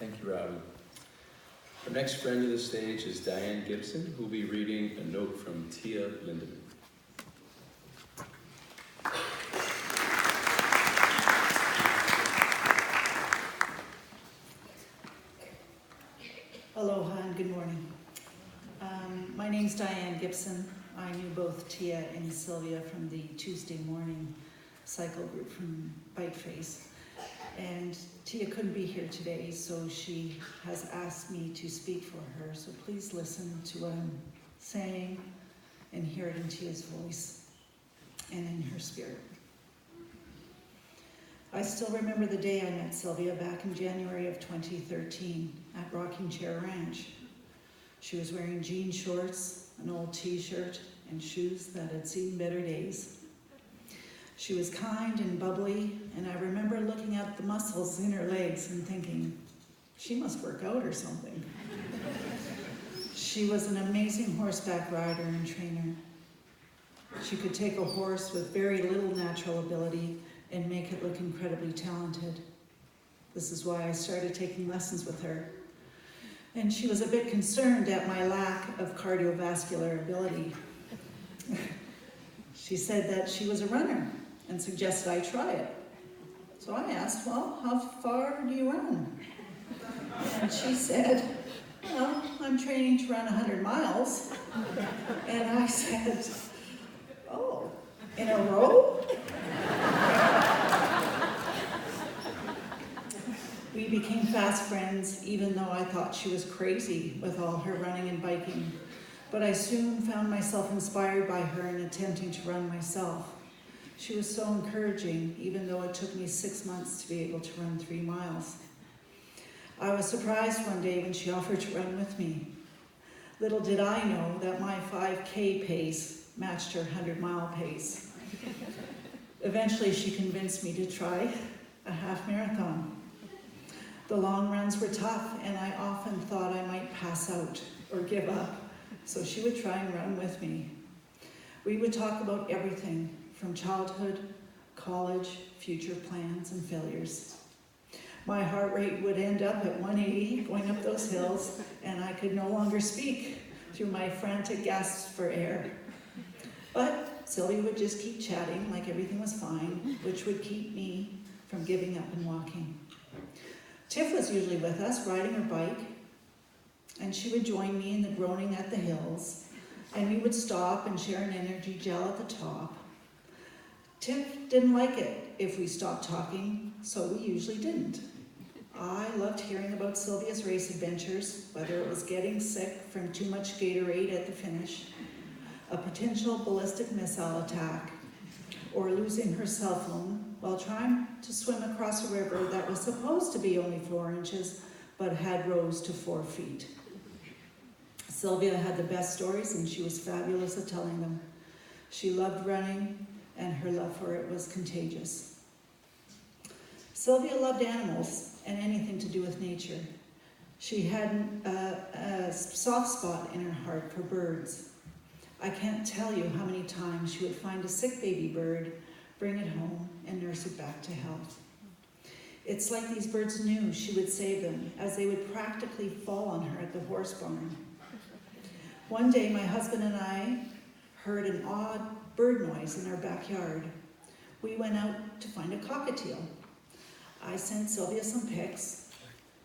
Thank you, Robin. Our next friend of the stage is Diane Gibson, who will be reading a note from Tia Lindemann. Aloha and good morning. My name's Diane Gibson. I knew both Tia and Sylvia from the Tuesday morning cycle group from Bike Face. And Tia couldn't be here today, so she has asked me to speak for her. So please listen to what I'm saying and hear it in Tia's voice and in her spirit. I still remember the day I met Sylvia back in January of 2013 at Rocking Chair Ranch. She was wearing jean shorts, an old t-shirt, and shoes that had seen better days. She was kind and bubbly, and I remember looking at the muscles in her legs and thinking, she must work out or something. She was an amazing horseback rider and trainer. She could take a horse with very little natural ability and make it look incredibly talented. This is why I started taking lessons with her. And she was a bit concerned at my lack of cardiovascular ability. She said that she was a runner and suggested I try it. So I asked, well, how far do you run? And she said, well, I'm training to run 100 miles. And I said, oh, in a row? We became fast friends, even though I thought she was crazy with all her running and biking. But I soon found myself inspired by her and attempting to run myself. She was so encouraging, even though it took me 6 months to be able to run 3 miles. I was surprised one day when she offered to run with me. Little did I know that my 5K pace matched her 100-mile pace. Eventually, she convinced me to try a half marathon. The long runs were tough, and I often thought I might pass out or give up, so she would try and run with me. We would talk about everything from childhood, college, future plans, and failures. My heart rate would end up at 180 going up those hills, and I could no longer speak through my frantic gasps for air. But Sylvia would just keep chatting like everything was fine, which would keep me from giving up and walking. Tiff was usually with us, riding her bike, and she would join me in the groaning at the hills, and we would stop and share an energy gel at the top. Tiff didn't like it if we stopped talking, so we usually didn't. I loved hearing about Sylvia's race adventures, whether it was getting sick from too much Gatorade at the finish, a potential ballistic missile attack, or losing her cell phone while trying to swim across a river that was supposed to be only 4 inches, but had rose to 4 feet. Sylvia had the best stories, and she was fabulous at telling them. She loved running, and her love for it was contagious. Sylvia loved animals and anything to do with nature. She had a soft spot in her heart for birds. I can't tell you how many times she would find a sick baby bird, bring it home, and nurse it back to health. It's like these birds knew she would save them, as they would practically fall on her at the horse barn. One day, my husband and I heard an odd bird noise in our backyard. We went out to find a cockatiel. I sent Sylvia some pics,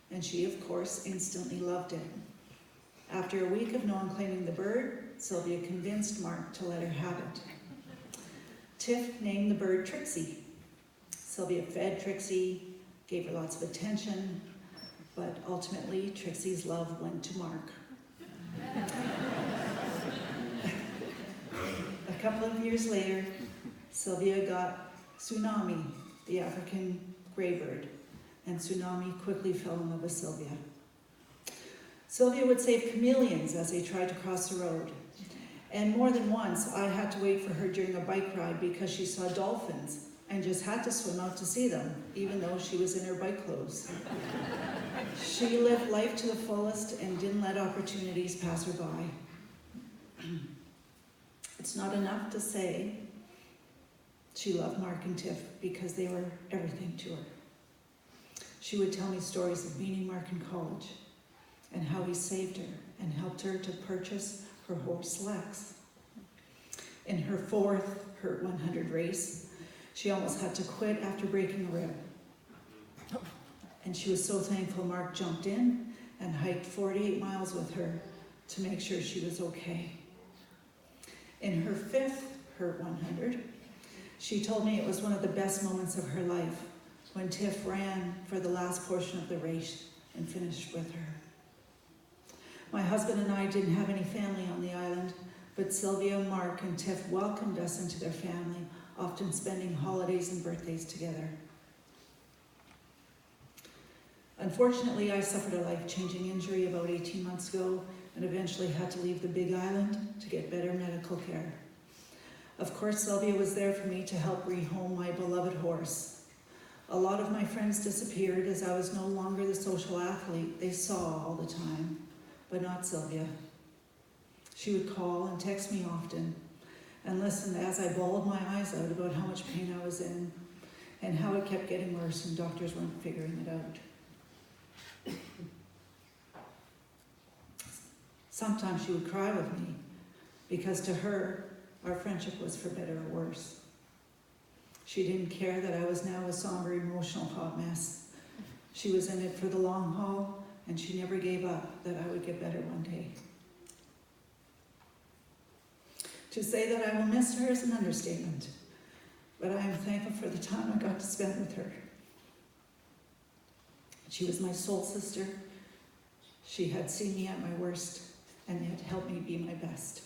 and she, of course, instantly loved it. After a week of no one claiming the bird, Sylvia convinced Mark to let her have it. Tiff named the bird Trixie. Sylvia fed Trixie, gave her lots of attention, but ultimately Trixie's love went to Mark. A couple of years later, Sylvia got Tsunami, the African gray bird, and Tsunami quickly fell in love with Sylvia. Sylvia would save chameleons as they tried to cross the road. And more than once, I had to wait for her during a bike ride because she saw dolphins and just had to swim out to see them, even though she was in her bike clothes. She lived life to the fullest and didn't let opportunities pass her by. It's not enough to say she loved Mark and Tiff because they were everything to her. She would tell me stories of meeting Mark in college and how he saved her and helped her to purchase her horse Lex. In her fourth Hurt 100 race, she almost had to quit after breaking a rib. And she was so thankful Mark jumped in and hiked 48 miles with her to make sure she was okay. In her fifth Hurt 100, she told me it was one of the best moments of her life when Tiff ran for the last portion of the race and finished with her. My husband and I didn't have any family on the island, but Sylvia, Mark, and Tiff welcomed us into their family, often spending holidays and birthdays together. Unfortunately, I suffered a life-changing injury about 18 months ago and eventually had to leave the Big Island to get better medical care. Of course, Sylvia was there for me to help rehome my beloved horse. A lot of my friends disappeared as I was no longer the social athlete they saw all the time, but not Sylvia. She would call and text me often and listen as I bawled my eyes out about how much pain I was in and how it kept getting worse and doctors weren't figuring it out. Sometimes she would cry with me because to her, our friendship was for better or worse. She didn't care that I was now a somber, emotional hot mess. She was in it for the long haul, and she never gave up that I would get better one day. To say that I will miss her is an understatement, but I am thankful for the time I got to spend with her. She was my soul sister. She had seen me at my worst and yet helped me be my best.